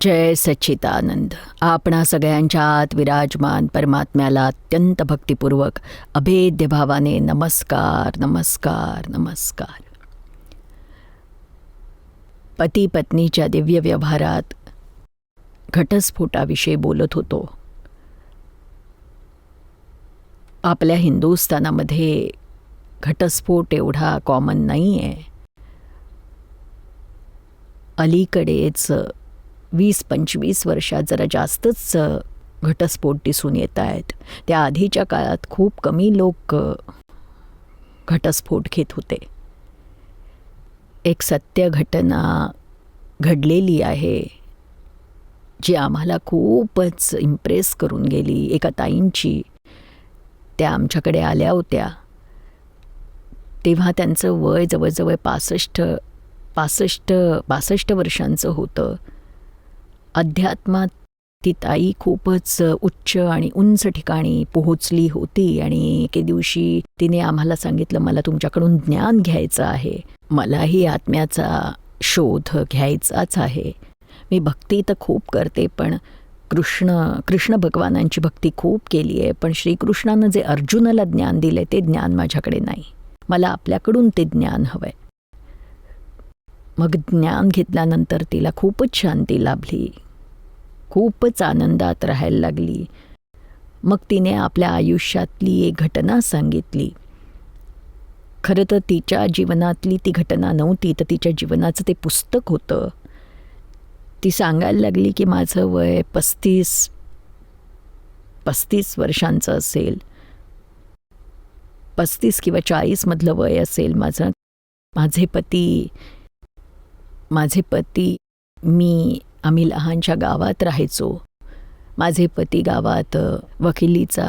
जय सच्चिदानंद. आपणा सगळ्यांच्या आत विराजमान परमात्म्याला अत्यंत भक्तिपूर्वक अभेद्य भावाने नमस्कार नमस्कार नमस्कार. पती पत्नीच्या दिव्य व्यवहारात घटस्फोटाविषयी बोलत होतो. आपल्या हिंदुस्थानामध्ये घटस्फोट एवढा कॉमन नाही आहे. अलीकडेच 20-25 वर्षात जरा जास्तच घटस्फोट दिसून येत आहेत. त्या आधीच्या काळात खूप कमी लोक घटस्फोट घेत होते. एक सत्य घटना घडलेली आहे जी आम्हाला खूपच इम्प्रेस करून गेली. एका ताईंची, त्या आमच्याकडे आल्या होत्या तेव्हा त्यांचं वय जवळजवळ 65 वर्षांचं होतं. अध्यात्मात ती ताई खूपच उच्च आणि उंच ठिकाणी पोहोचली होती आणि एके दिवशी तिने आम्हाला सांगितलं, मला तुमच्याकडून ज्ञान घ्यायचं आहे, मलाही आत्म्याचा शोध घ्यायचाच आहे. मी भक्ती तर खूप करते, पण कृष्ण भगवानांची भक्ती खूप केली आहे, पण श्रीकृष्णानं जे अर्जुनाला ज्ञान दिले ते ज्ञान माझ्याकडे नाही. मला आपल्याकडून ते ज्ञान हवं आहे. मग ज्ञान घेतल्यानंतर तिला खूपच शांती लाभली, खूपच आनंदात राहायला लागली. मग तिने आपल्या आयुष्यातली एक घटना सांगितली. खरं तर तिच्या जीवनातली ती घटना नव्हती, तर तिच्या जीवनाचं ते पुस्तक होतं. ती सांगायला लागली की माझं वय 35 वर्षांचं असेल, 35 किंवा 40मधलं वय असेल माझं. माझे पती आम्ही लहानच्या गावात राहायचो. माझे पती गावात वकिलीचा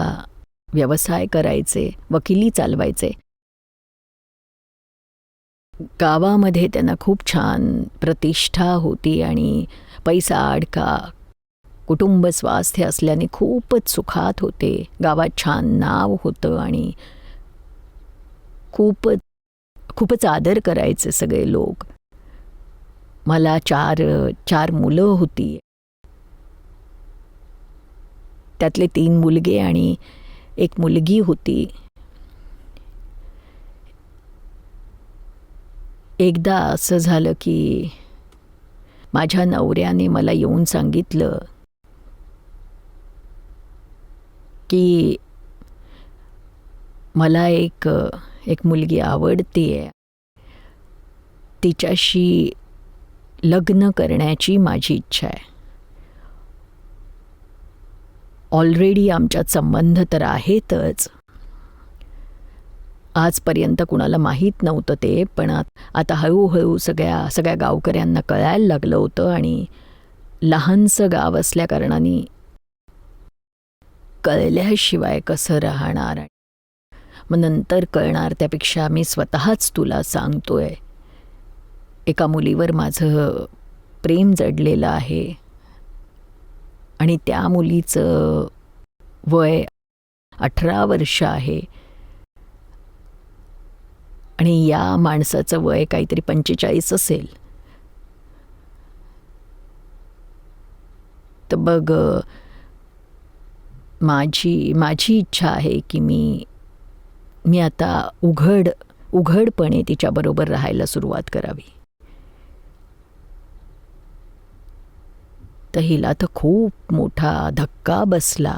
व्यवसाय करायचे, वकिली चालवायचे. गावामध्ये त्यांना खूप छान प्रतिष्ठा होती आणि पैसा अडका, कुटुंब स्वास्थ्य असल्याने खूपच सुखात होते. गावात छान नाव होतं आणि खूपच आदर करायचे सगळे लोक. मला चार मुलं होती, त्यातले 3 मुलगे आणि एक मुलगी होती. एकदा असं झालं की माझ्या नवऱ्याने मला येऊन सांगितलं की मला एक मुलगी आवडते, तिच्याशी लग्न करण्याची माझी इच्छा आहे. ऑलरेडी आमच्यात संबंध तर आहेतच. आजपर्यंत कुणाला माहीत नव्हतं ते, पण आता हळूहळू सगळ्या गावकऱ्यांना कळायला लागलं होतं. आणि लहानसं गाव असल्याकारणाने कळल्याशिवाय कसं राहणार. मग नंतर कळणार, त्यापेक्षा मी स्वतःच तुला सांगतोय, एका मुलीवर माझं प्रेम जडलेलं आहे आणि त्या मुलीचं वय 18 वर्ष आहे आणि या माणसाचं वय काहीतरी 45 असेल. तर बघ, माझी इच्छा आहे की मी आता उघडपणे तिच्याबरोबर राहायला सुरुवात करावी. तर हिला तर खूप मोठा धक्का बसला.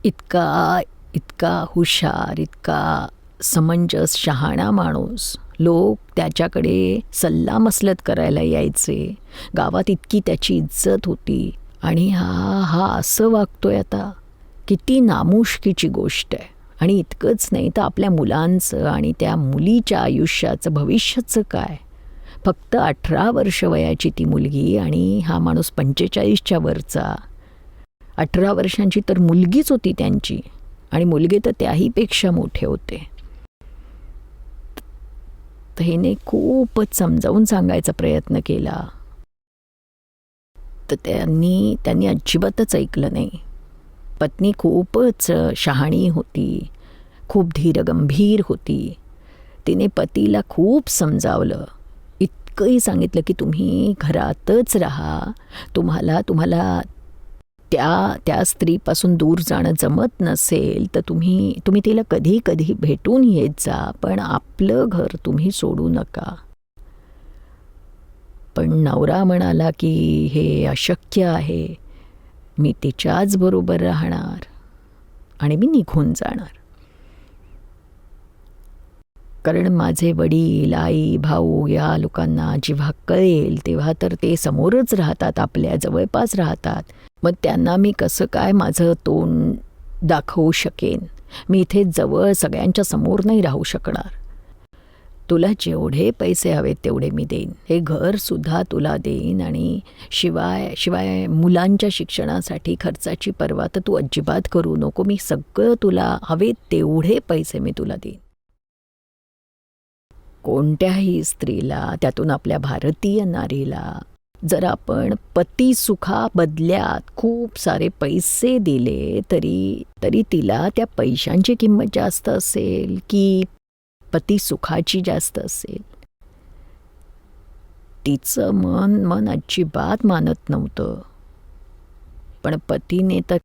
इतका हुशार, इतका समंजस, शहाणा माणूस. लोक त्याच्याकडे सल्लामसलत करायला यायचे. गावात इतकी त्याची इज्जत होती आणि हा असं वागतोय आता. किती नामुष्कीची गोष्ट आहे. आणि इतकंच नाही तर आपल्या मुलांचं आणि त्या मुलीच्या आयुष्याचं, भविष्याचं काय. फक्त 18 वर्ष वयाची ती मुलगी आणि हा माणूस 45च्या वरचा. 18 वर्षांची तर मुलगीच होती त्यांची आणि मुलगे तर त्याहीपेक्षा मोठे होते. तर हिने खूपच समजावून सांगायचा प्रयत्न केला, तर त्यांनी अजिबातच ऐकलं नाही. पत्नी खूपच शहाणी होती, खूप धीरगंभीर होती. तिने पतीला खूप समजावलं. इतकंही सांगितलं की तुम्ही घरातच राहा, तुम्हाला तुम्हाला त्या त्या स्त्रीपासून दूर जाणं जमत नसेल तर तुम्ही तुम्ही तिला कधी कधी भेटून येत जा, पण आपलं घर तुम्ही सोडू नका. पण नवरा म्हणाला की हे अशक्य आहे, मी तिच्याच बरोबर राहणार आणि मी निघून जाणार. कारण माझे वडील, आई, भाऊ या लोकांना जेव्हा कळेल तेव्हा तर ते समोरच राहतात, आपल्या जवळपास राहतात. मग त्यांना मी कसं काय माझं तोंड दाखवू शकेन? मी इथे जवळ सगळ्यांच्या समोर नाही राहू शकणार. तुला जेवढे पैसे हवेत तेवढे मी देईन, हे घरसुद्धा तुला देईन आणि शिवाय शिवाय मुलांच्या शिक्षणासाठी खर्चाची पर्वा तर तू अजिबात करू नको. मी सगळं तुला हवे तेवढे पैसे मी तुला देईन. कोणत्याही स्त्रीला, त्यातून आपल्या भारतीय नारीला, जर आपण पती सुखा बदल्यात खूप सारे पैसे दिले तरी तरी तिला त्या पैशांची किंमत जास्त असेल की पती सुखाची जास्त असेल? तिचं मन अजिबात मानत नव्हतं. पण पतीने तर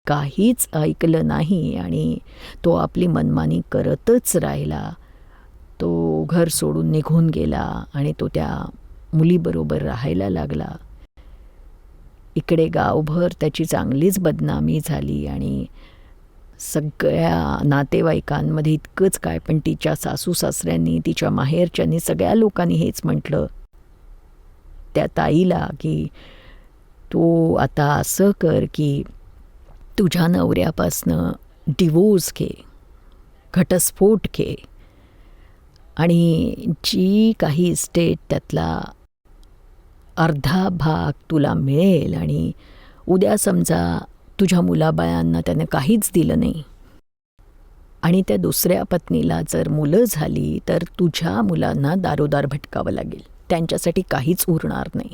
काहीच ऐकलं नाही आणि तो आपली मनमानी करतच राहिला. तो घर सोडून निघून गेला आणि तो त्या मुलीबरोबर राहायला लागला. इकडे गावभर त्याची चांगलीच बदनामी झाली आणि सगळ्या नातेवाईकांमध्ये इतकंच काय, पण तिच्या सासू सासऱ्यांनी, तिच्या माहेरच्यांनी, सगळ्या लोकांनी हेच म्हटलं त्या ताईला की तू आता असं कर की तुझ्या नवऱ्यापासनं डिवोर्स घे, घटस्फोट घे आणि जी काही इस्टेट त्यातला अर्धा भाग तुला मिळेल आणि उद्या समजा तुझ्या मुलाबाळांना त्याने काहीच दिलं नाही आणि त्या दुसऱ्या पत्नीला जर मुलं झाली तर तुझ्या मुलांना दारोदार भटकावं लागेल, त्यांच्यासाठी काहीच उरणार नाही.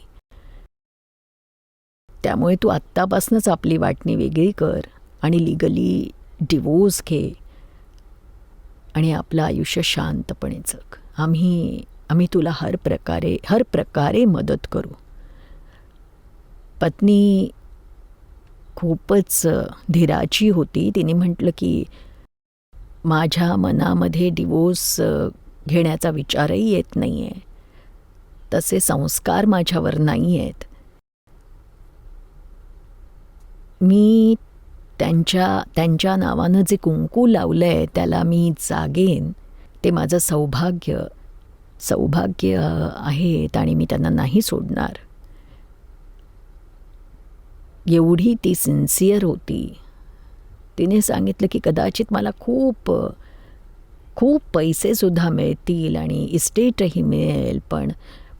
त्यामुळे तू आत्तापासूनच आपली वाटणी वेगळी कर आणि लिगली डिवोर्स घे आणि आपलं आयुष्य शांतपणे जग. आम्ही तुला हर प्रकारे मदत करू. पत्नी खूपच धीराची होती. तिने म्हटलं की माझ्या मनामध्ये डिवोर्स घेण्याचा विचारही येत नाही आहे, तसे संस्कार माझ्यावर नाही आहेत. मी त्यांच्या नावानं जे कुंकू लावलं आहे त्याला मी जागेन, ते माझं सौभाग्य आहेत आणि मी त्यांना नाही सोडणार. एवढी ती सिन्सिअर होती. तिने सांगितलं की कदाचित मला खूप खूप पैसेसुद्धा मिळतील आणि इस्टेटही मिळेल,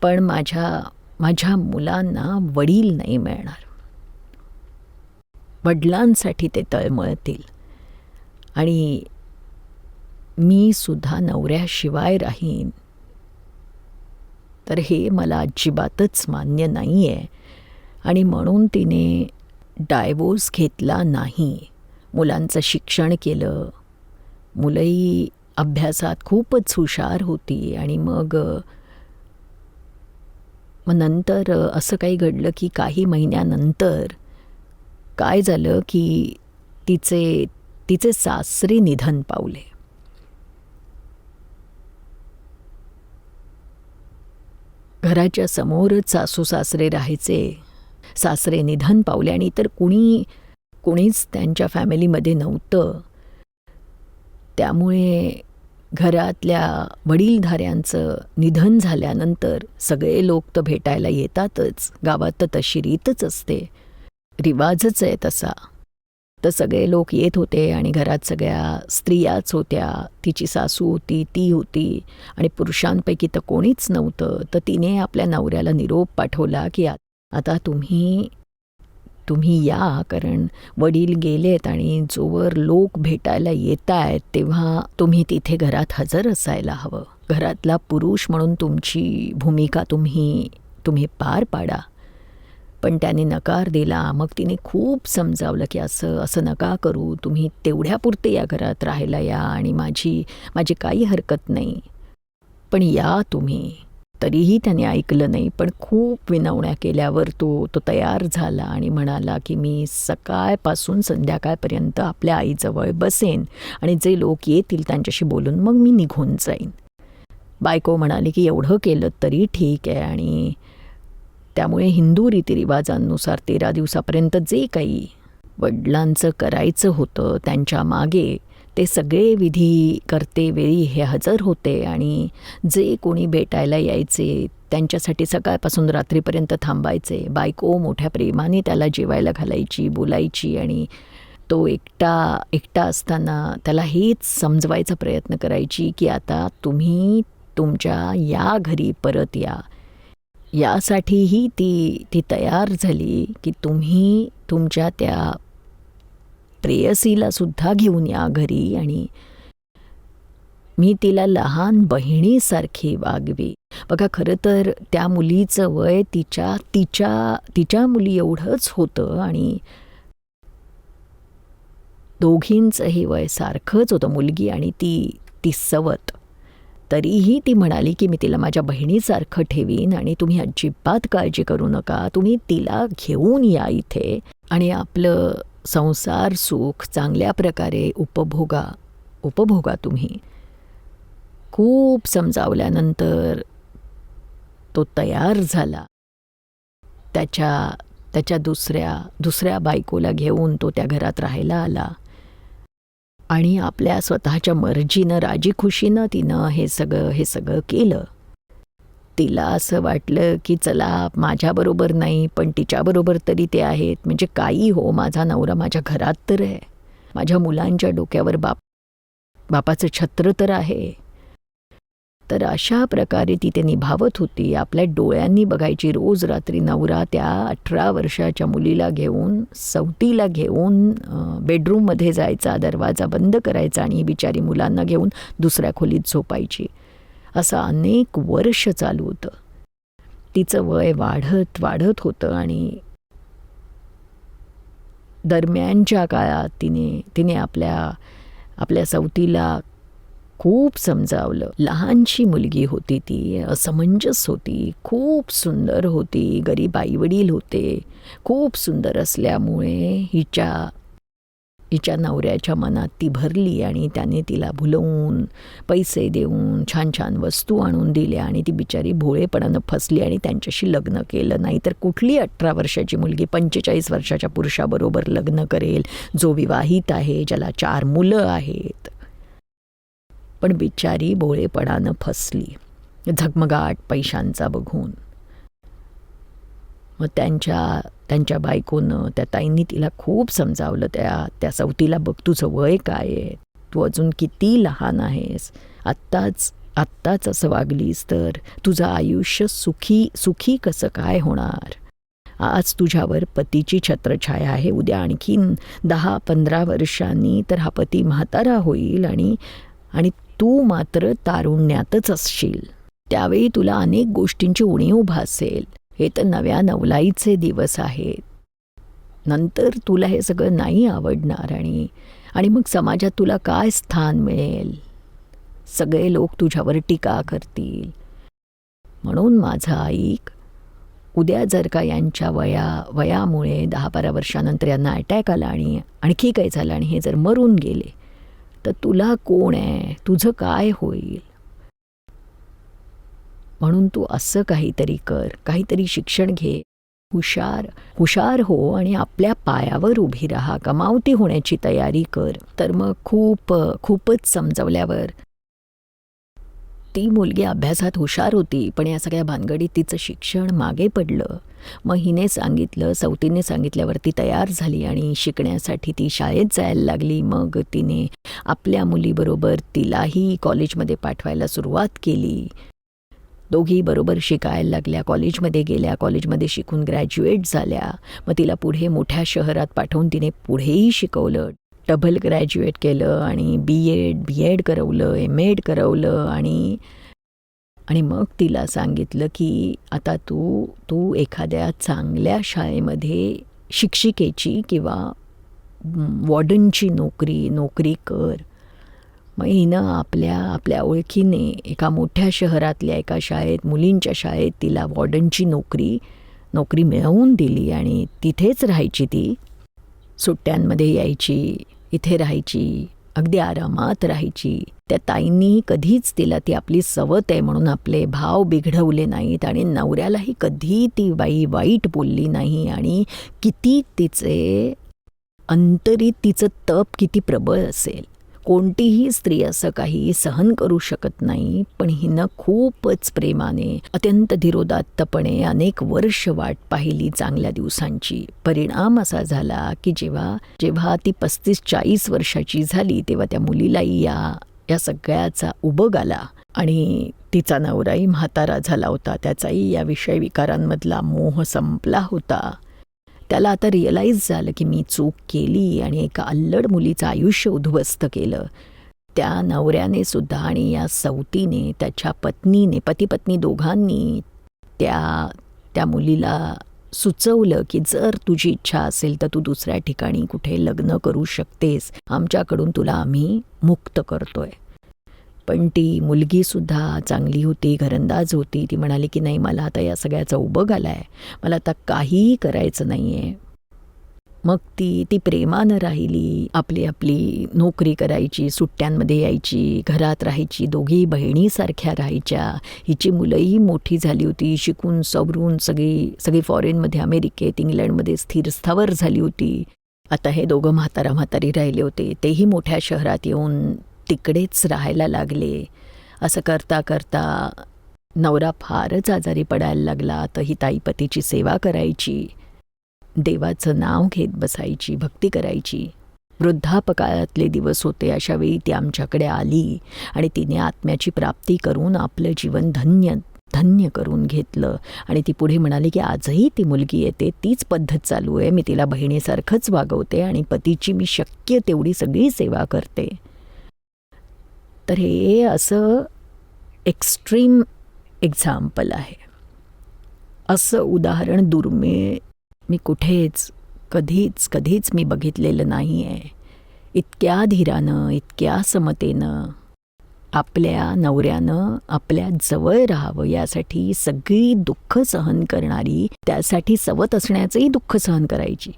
पण माझ्या मुलांना वडील नाही मिळणार. वडिलांसाठी ते तळमळतील आणि मी सुद्धा नवऱ्याशिवाय राहीन. तर हे मला अजिबातच मान्य नाही आहे आणि म्हणून तिने डायवोर्स घेतला नाही. मुलांचं शिक्षण केलं. मुलंही अभ्यासात खूपच हुशार होती आणि मग नंतर असं काही घडलं की काही महिन्यानंतर काय झालं की तिचे सासरे निधन पावले. घराच्या समोरच सासू सासरे राहायचे. सासरे निधन पावले आणि इतर कुणीच त्यांच्या फॅमिलीमध्ये नव्हतं. त्यामुळे घरातल्या वडीलधाऱ्यांचं निधन झाल्यानंतर सगळे लोक तर भेटायला येतातच. गावात तर तशी रीतच असते, रिवाजच आहे तसा. तर सगळे लोक येत होते आणि घरात सगळ्या स्त्रियाच होत्या. तिची सासू होती, ती होती आणि पुरुषांपैकी तर कोणीच नव्हतं. तर तिने आपल्या नवऱ्याला निरोप पाठवला की आता तुम्ही या, कारण वडील गेलेत आणि जोवर लोक भेटायला येत आहेत तेव्हा तुम्ही तिथे घरात हजर असायला हवं. घरातला पुरुष म्हणून तुमची भूमिका तुम्ही पार पाडा. पण त्याने नकार दिला. मग तिने खूप समजावलं की असं नका करू, तुम्ही तेवढ्यापुरते या घरात राहायला या आणि माझी काही हरकत नाही, पण या तुम्ही. तरीही त्याने ऐकलं नाही. पण खूप विनवण्या केल्यावर तो तो तयार झाला आणि म्हणाला की मी सकाळपासून संध्याकाळपर्यंत आपल्या आईजवळ बसेन आणि जे लोक येतील त्यांच्याशी बोलून मग मी निघून जाईन. बायको म्हणाली की एवढं केलं तरी ठीक आहे. आणि त्यामुळे हिंदू रीतिरिवाजांनुसार 13 दिवसापर्यंत जे काही वडिलांचं करायचं होतं त्यांच्या मागे ते सगळे विधी करते वेळी हे हजर होते. आणि जे कोणी भेटायला यायचे त्यांच्यासाठी सकाळपासून रात्रीपर्यंत थांबायचे. बायको मोठ्या प्रेमाने त्याला जेवायला घालायची, बोलायची. आणि तो एकटा असताना त्याला हेच समजवायचा प्रयत्न करायची की आता तुम्ही तुमच्या या घरी परत या. यासाठीही ती तयार झाली की तुम्ही तुमच्या त्या प्रेयसीला सुद्धा घेऊन या घरी आणि मी तिला लहान बहिणीसारखी वागवी. बघा, खरं तर त्या मुलीचं वय तिच्या तिच्या तिच्या मुली एवढंच होतं आणि दोघींचंही वय सारखंच होतं, मुलगी आणि ती सवत. तरीही ती म्हणाली की मी तिला माझ्या बहिणीसारखं ठेवीन आणि तुम्ही अजिबात काळजी करू नका, तुम्ही तिला घेऊन या इथे आणि आपलं संसार सुख चांगल्या प्रकारे उपभोगा तुम्ही. खूप समजावल्यानंतर तो तयार झाला. त्याच्या दुसऱ्या बायकोला घेऊन तो त्या घरात राहायला आला आणि आपल्या स्वतःच्या मर्जीनं राजीखुशीनं तिनं हे सगळं केलं. तिला असं वाटलं की चला माझ्याबरोबर नाही पण तिच्याबरोबर तरी ते आहेत, म्हणजे काही हो माझा नवरा माझ्या घरात तर आहे, माझ्या मुलांच्या डोक्यावर बापाचं छत्र तर आहे. तर अशा प्रकारे ती ते निभावत होती. आपल्या डोळ्यांनी बघायची रोज रात्री नवरा त्या 18 वर्षाच्या मुलीला घेऊन सवतीला घेऊन बेडरूममध्ये जायचा, दरवाजा बंद करायचा आणि बिचारी मुलांना घेऊन दुसऱ्या खोलीत झोपायची. असं अनेक वर्ष चालू होतं. तिचं वय वाढत होतं आणि दरम्यानच्या काळात तिने आपल्या सवतीला खूप समजावलं. लहानशी मुलगी होती ती, असमंजस होती, खूप सुंदर होती, गरीब आईवडील होते. खूप सुंदर असल्यामुळे हिच्या नवऱ्याच्या मनात ती भरली आणि त्याने तिला भुलवून पैसे देऊन छान छान वस्तू आणून दिल्या आणि ती बिचारी भोळेपणानं फसली आणि त्यांच्याशी लग्न केलं. नाही तर कुठली 18 वर्षाची मुलगी 45 वर्षाच्या पुरुषाबरोबर लग्न करेल जो विवाहित आहे, ज्याला 4 मुलं आहेत. पण बिचारी भोळेपणानं फसली झगमगाट पैशांचा बघून. मग त्यांच्या बायकोनं, त्या ताईंनी तिला खूप समजावलं. त्या सवतीला बघ तुझं वय काय आहे, तू अजून किती लहान आहेस, आत्ताच असं वागलीस तर तुझं आयुष्य सुखी कसं काय होणार. आज तुझ्यावर पतीची छत्रछाया आहे, उद्या आणखीन 10-15 वर्षांनी तर हा पती म्हातारा होईल आणि तू मात्र तारुण्यातच असशील. त्यावेळी तुला अनेक गोष्टींची उणीव भासेल. हे तर नव्या नवलाईचे दिवस आहेत. नंतर तुला हे सगळं नाही आवडणार आणि मग समाजात तुला काय स्थान मिळेल. सगळे लोक तुझ्यावर टीका करतील. म्हणून माझा ऐक, उद्या जर का यांच्या वयामुळे 10-12 वर्षानंतर यांना अटॅक आला आणि आणखी काही झालं आणि हे जर मरून गेले तर तुला कोण आहे, तुझं काय होईल. म्हणून तू असं काहीतरी कर, काहीतरी शिक्षण घे, हुशार हो आणि आपल्या पायावर उभी राहा, कमावती होण्याची तयारी कर. तर मग खूपच समजवल्यावर ती मुलगी अभ्यासात हुशार होती पण या सगळ्या भानगडीत तिचं शिक्षण मागे पडलं. मग हिने सांगितलं, सवतीने सांगितल्यावर ती तयार झाली आणि शिकण्यासाठी ती शाळेत जायला लागली. मग तिने आपल्या मुलीबरोबर तिलाही कॉलेजमध्ये पाठवायला सुरुवात केली. दोघी बरोबर शिकायला लागल्या, कॉलेजमध्ये गेल्या, कॉलेजमध्ये शिकून ग्रॅज्युएट झाल्या. मग तिला पुढे मोठ्या शहरात पाठवून तिने पुढेही शिकवलं, डबल ग्रॅज्युएट केलं आणि बी एड करवलं, MAd करवलं आणि मग तिला सांगितलं की आता तू एखाद्या चांगल्या शाळेमध्ये शिक्षिकेची किंवा वॉर्डनची नोकरी कर. मग हिनं आपल्या ओळखीने एका मोठ्या शहरातल्या एका शाळेत, मुलींच्या शाळेत तिला वॉर्डनची नोकरी मिळवून दिली आणि तिथेच राहायची ती. सुट्ट्यांमध्ये यायची, इथे राहायची, अगदी आरामात राहायची. त्या ताईंनी कधीच तिला ती आपली सवत आहे म्हणून आपले भाव बिघडवले नाहीत आणि नवऱ्यालाही कधी ती बाई वाईट बोलली नाही. आणि किती तिचे अंतरीत तिचं तप किती प्रबळ असेल. कोणतीही स्त्री असं काही सहन करू शकत नाही, पण हिनं खूपच प्रेमाने, अत्यंत धीरोदात्तपणे अनेक वर्ष वाट पाहिली चांगल्या दिवसांची. परिणाम असा झाला की जेव्हा ती 35-40 वर्षाची झाली तेव्हा त्या मुलीलाही या सगळ्याचा उबग आला आणि तिचा नवराही म्हातारा झाला होता. त्याचाही या विषय विकारांमधला मोह संपला होता. त्याला आता रिअलाईज झालं की मी चूक केली आणि एका अल्लड मुलीचं आयुष्य उद्ध्वस्त केलं. त्या नवऱ्याने सुद्धा आणि या सवतीने, त्याच्या पत्नीने, पती-पत्नी दोघांनी त्या मुलीला सुचवलं की जर तुझी इच्छा असेल तर तू दुसऱ्या ठिकाणी कुठे लग्न करू शकतेस, आमच्याकडून तुला आम्ही मुक्त करतोय. पण ती मुलगीसुद्धा चांगली होती, घरंदाज होती. ती म्हणाली की नाही, मला आता या सगळ्याचा उबग आला आहे, मला आता काहीही करायचं नाही आहे. मग ती प्रेमानं राहिली, आपली नोकरी करायची, सुट्ट्यांमध्ये यायची, घरात राहायची, दोघी बहिणीसारख्या राहायच्या. हिची मुलंही मोठी झाली होती, शिकून सवरून सगळी फॉरेनमध्ये, अमेरिकेत, इंग्लंडमध्ये स्थिरस्थावर झाली होती. आता हे दोघं म्हातारी राहिले होते. तेही मोठ्या शहरात येऊन तिकडेच राहायला लागले. असं करता करता नवरा फारच आजारी पडायला लागला. तर ही ताई पतीची सेवा करायची, देवाचं नाव घेत बसायची, भक्ती करायची. वृद्धापकाळातले दिवस होते. अशावेळी ती आमच्याकडे आली आणि तिने आत्म्याची प्राप्ती करून आपलं जीवन धन्य करून घेतलं. आणि ती पुढे म्हणाली की आजही ती मुलगी येते, तीच पद्धत चालू आहे. मी तिला बहिणीसारखंच वागवते आणि पतीची मी शक्य तेवढी सगळी सेवा करते. तर हे असं एक्स्ट्रीम एक्झाम्पल आहे. असं उदाहरण दुर्मिळ मी कधीच मी बघितलेलं नाही आहे. इतक्या धीरानं, इतक्या समतेनं आपल्या नवऱ्यानं आपल्या जवळ राहावं यासाठी सगळी दुःख सहन करणारी, त्यासाठी सवत असण्याचंही दुःख सहन करायची.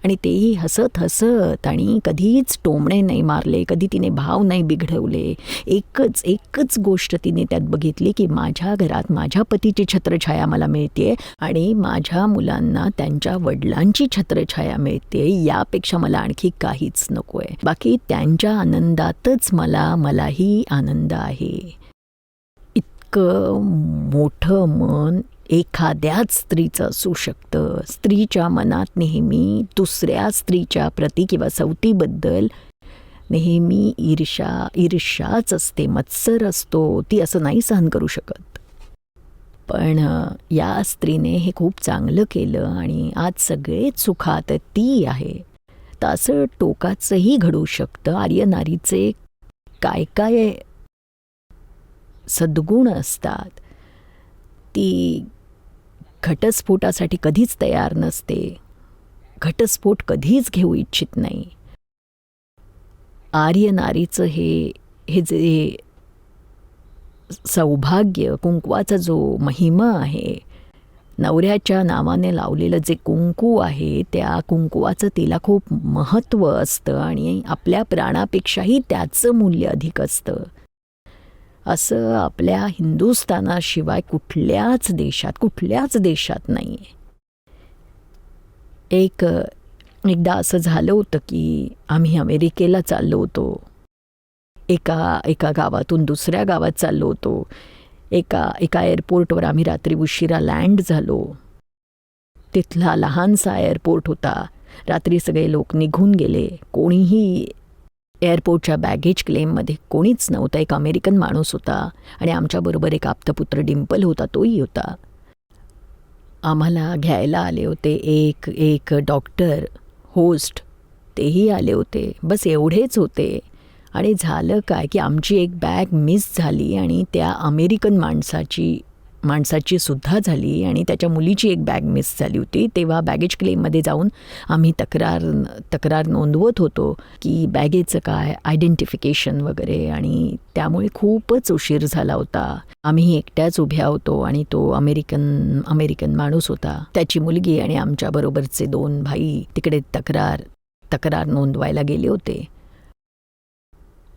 आणि तेही हसत आणि कधीच टोमणे नाही मारले, कधी तिने भाव नाही बिघडवले. एकच गोष्ट तिने त्यात बघितली की माझ्या घरात माझ्या पतीची छत्रछाया मला मिळते आणि माझ्या मुलांना त्यांच्या वडिलांची छत्रछाया मिळते. यापेक्षा मला आणखी काहीच नको आहे. बाकी त्यांच्या आनंदातच मलाही आनंद आहे. इतकं मोठं मन एखाद्याच स्त्रीचं असू शकतं. स्त्रीच्या मनात नेहमी दुसऱ्या स्त्रीच्या प्रती किंवा सवतीबद्दल नेहमी ईर्ष्याच असते, मत्सर असतो. ती असं नाही सहन करू शकत. पण या स्त्रीने हे खूप चांगलं केलं आणि आज सगळेच सुखात ती आहे. तर असं टोकाचंही घडू शकतं. आर्य नारीचे काय सद्गुण असतात. ती घटस्फोटासाठी कधीच तयार नसते, घटस्फोट कधीच घेऊ इच्छित नाही. आर्य नारीचं हे जे सौभाग्य, कुंकवाचा जो महिमा आहे, नवऱ्याच्या नावाने लावलेलं जे कुंकू आहे, त्या कुंकवाचं तिला खूप महत्त्व असतं आणि आपल्या प्राणापेक्षाही त्याचं मूल्य अधिक असतं. असं आपल्या हिंदुस्थानाशिवाय कुठल्याच देशात नाही. एकदा असं झालं होतं की आम्ही अमेरिकेला चाललो होतो. एका गावातून दुसऱ्या गावात चाललो होतो. एका एअरपोर्टवर आम्ही रात्री उशिरा लँड झालो. तिथला लहानसा एअरपोर्ट होता. रात्री सगळे लोक निघून गेले. कोणीही एअरपोर्टच्या बॅगेज क्लेममध्ये कोणीच नव्हतं. एक अमेरिकन माणूस होता आणि आमच्याबरोबर एक आप्तपुत्र डिम्पल होता, तोही होता. आम्हाला घ्यायला आले होते एक डॉक्टर, होस्ट, तेही आले होते. बस एवढेच होते. आणि झालं काय की आमची एक बॅग मिस झाली आणि त्या अमेरिकन माणसाची माणसाची सुद्धा झाली आणि त्याच्या मुलीची एक बॅग मिस झाली होती. तेव्हा बॅगेज क्लेममध्ये जाऊन आम्ही तक्रार नोंदवत होतो की बॅगेचं काय आयडेंटिफिकेशन वगैरे, आणि त्यामुळे खूपच उशीर झाला होता. आम्ही एकट्याच उभ्या होतो आणि तो अमेरिकन माणूस होता, त्याची मुलगी आणि आमच्याबरोबरचे 2 भाई तिकडे तक्रार नोंदवायला गेले होते.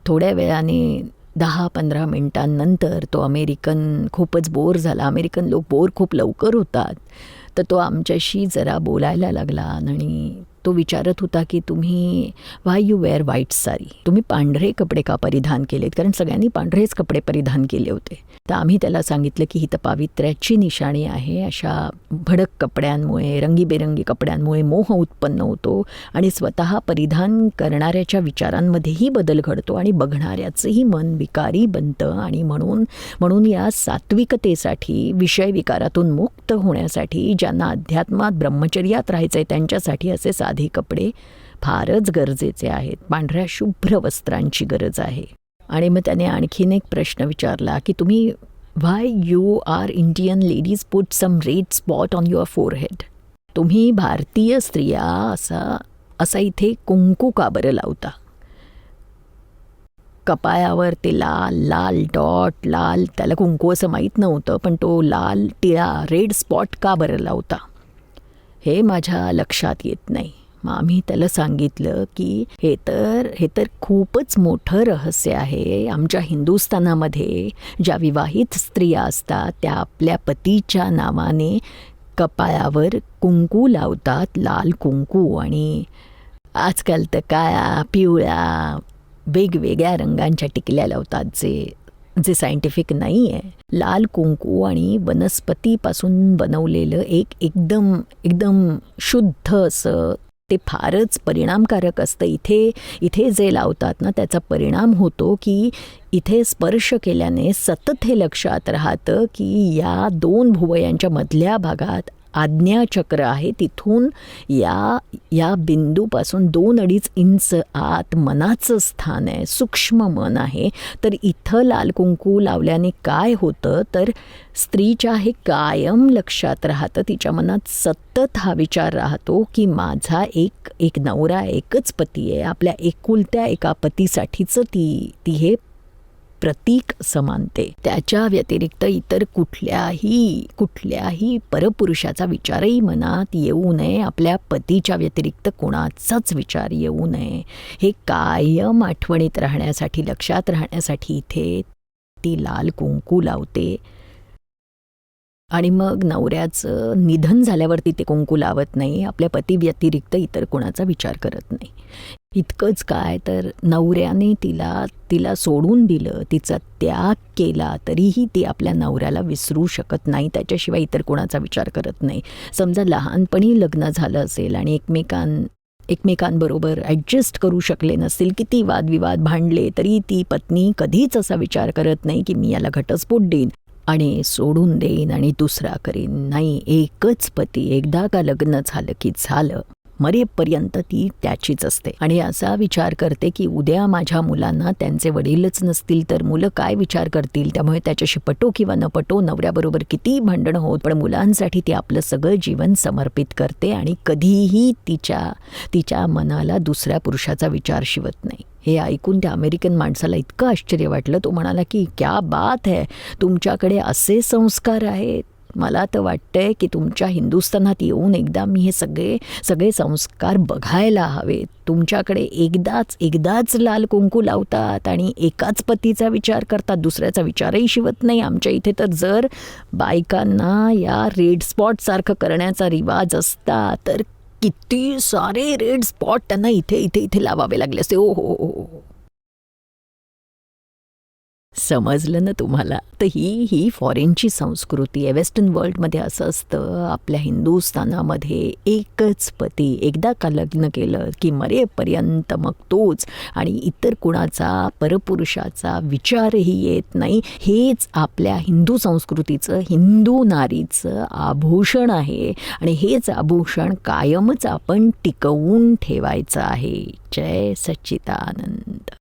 थोड्या वेळाने 10-15 मिनिटांनंतर तो अमेरिकन खूपच बोर झाला. अमेरिकन लोक बोर खूप लवकर होतात. तर तो आमच्याशी जरा बोलायला लागला आणि तो विचारत होता की तुम्ही why you wear white sari, तुम्ही पांढरे कपडे का परिधान केलेत, कारण सगळ्यांनी पांढरेच कपडे परिधान केले होते. तर आम्ही त्याला सांगितलं की ही तर पावित्र्याची निशाणी आहे. अशा भडक कपड्यांमुळे, रंगीबेरंगी कपड्यांमुळे मोह उत्पन्न होतो आणि स्वतः परिधान करणाऱ्याच्या विचारांमध्येही बदल घडतो आणि बघणाऱ्याचंही मन विकारी बनतं. आणि म्हणून या सात्विकतेसाठी, विषय विकारातून मुक्त होण्यासाठी, ज्यांना अध्यात्मात ब्रह्मचर्यात राहायचं आहे त्यांच्यासाठी असे साधे कपडे फारच गरजेचे आहेत. पांढऱ्या शुभ्र वस्त्रांची गरज आहे. आणि मग त्याने आणखीन एक प्रश्न विचारला की तुम्ही why you are Indian ladies put some red spot on your forehead, तुम्ही भारतीय स्त्रिया असा इथे कुंकू का बरं लावता, कपाळावर ते लाल डॉट, लाल, त्याला कुंकू असं माहीत नव्हतं, पण तो लाल टिळा, रेड स्पॉट का बरं लावता, हे माझ्या लक्षात येत नाही. मग आम्ही त्याला सांगितलं की हे तर खूपच मोठं रहस्य आहे. आमच्या हिंदुस्थानामध्ये ज्या विवाहित स्त्रिया असतात त्या आपल्या पतीच्या नावाने कपाळावर कुंकू लावतात, लाल कुंकू. आणि आजकाल तर काळा, पिवळा, वेगवेगळ्या रंगांच्या टिकल्या लावतात जे सायंटिफिक नाही आहे. लाल कुंकू आणि वनस्पतीपासून बनवलेलं एकदम शुद्ध असं ते फारच परिणामकारक असतं. इथे जे लावतात ना त्याचा परिणाम होतो की इथे स्पर्श केल्याने सतत हे लक्षात राहतं की या 2 भुवयांच्या मधल्या भागात आज्ञाचक्र आहे. तिथून या बिंदूपासून 2-2.5 इंच आत मनाचं स्थान आहे, सूक्ष्म मन आहे. तर इथं लाल कुंकू लावल्याने काय होतं तर स्त्रीच्या हे कायम लक्षात राहतं, तिच्या मनात सतत हा विचार राहतो की माझा एक नवरा, एकच पती आहे. आपल्या एकुलत्या एका पतीसाठीचं ती हे प्रतीक समानते. त्याच्या व्यतिरिक्त इतर कुठल्याही परपुरुषाचा विचारही मनात येऊ नये. आपल्या पतीच्या व्यतिरिक्त कोणाचाच विचार येऊ नये. हे कायम आठवणीत राहण्यासाठी, लक्षात राहण्यासाठी इथे ती लाल कुंकू लावते. आणि मग नवऱ्याचं निधन झाल्यावरती ते कुंकू लावत नाही, आपल्या पती व्यतिरिक्त इतर कोणाचा विचार करत नाही. इतकंच काय तर नवऱ्याने तिला सोडून दिलं, तिचा त्याग केला, तरीही ती आपल्या नवऱ्याला विसरू शकत नाही, त्याच्याशिवाय इतर कोणाचा विचार करत नाही. समजा लहानपणी लग्न झालं असेल आणि एकमेकांबरोबर ॲडजस्ट करू शकले नसतील, किती वादविवाद भांडले तरी ती पत्नी कधीच असा विचार करत नाही की मी याला घटस्फोट देईन आणि सोडून देईन आणि दुसरा करीन. नाही, एकच पती, एकदा का लग्न झालं की झालं, मरेपर्यंत ती त्याचीच असते. आणि असा विचार करते की उद्या माझ्या मुलांना त्यांचे वडीलच नसतील तर मुलं काय विचार करतील. त्यामुळे त्याच्याशी पटो किंवा न पटो, नवऱ्याबरोबर किती भांडणं होत, पण मुलांसाठी ती आपलं सगळं जीवन समर्पित करते आणि कधीही तिच्या मनाला दुसऱ्या पुरुषाचा विचार शिवत नाही. हे ऐकून त्या अमेरिकन माणसाला इतकं आश्चर्य वाटलं. तो म्हणाला की क्या बात है, तुमच्याकडे असे संस्कार आहेत. मला तर वाटतंय की तुमच्या हिंदुस्थानात येऊन एकदा मी हे सगळे संस्कार बघायला हवेत. तुमच्याकडे एकदाच लाल कुंकू लावतात आणि एकाच पतीचा विचार करतात, दुसऱ्याचा विचारही शिवत नाही. आमच्या इथे तर जर बायकांना या रेड स्पॉट सारखं करण्याचा रिवाज असता तर किती सारे रेड स्पॉट त्यांना इथे लावावे लागले असते. ओ हो. समजलं ना तुम्हाला. तर ही फॉरेनची संस्कृती आहे. वेस्टर्न वर्ल्डमध्ये असं असतं, आपल्या हिंदुस्थानामध्ये एकच पती, एकदा का लग्न केलं की मरेपर्यंत मग तोच, आणि इतर कुणाचा, परपुरुषाचा विचारही येत नाही. हेच आपल्या हिंदू संस्कृतीचं, हिंदू नारीचं आभूषण आहे आणि हेच आभूषण कायमच आपण टिकवून ठेवायचं आहे. जय सच्चिदानंद.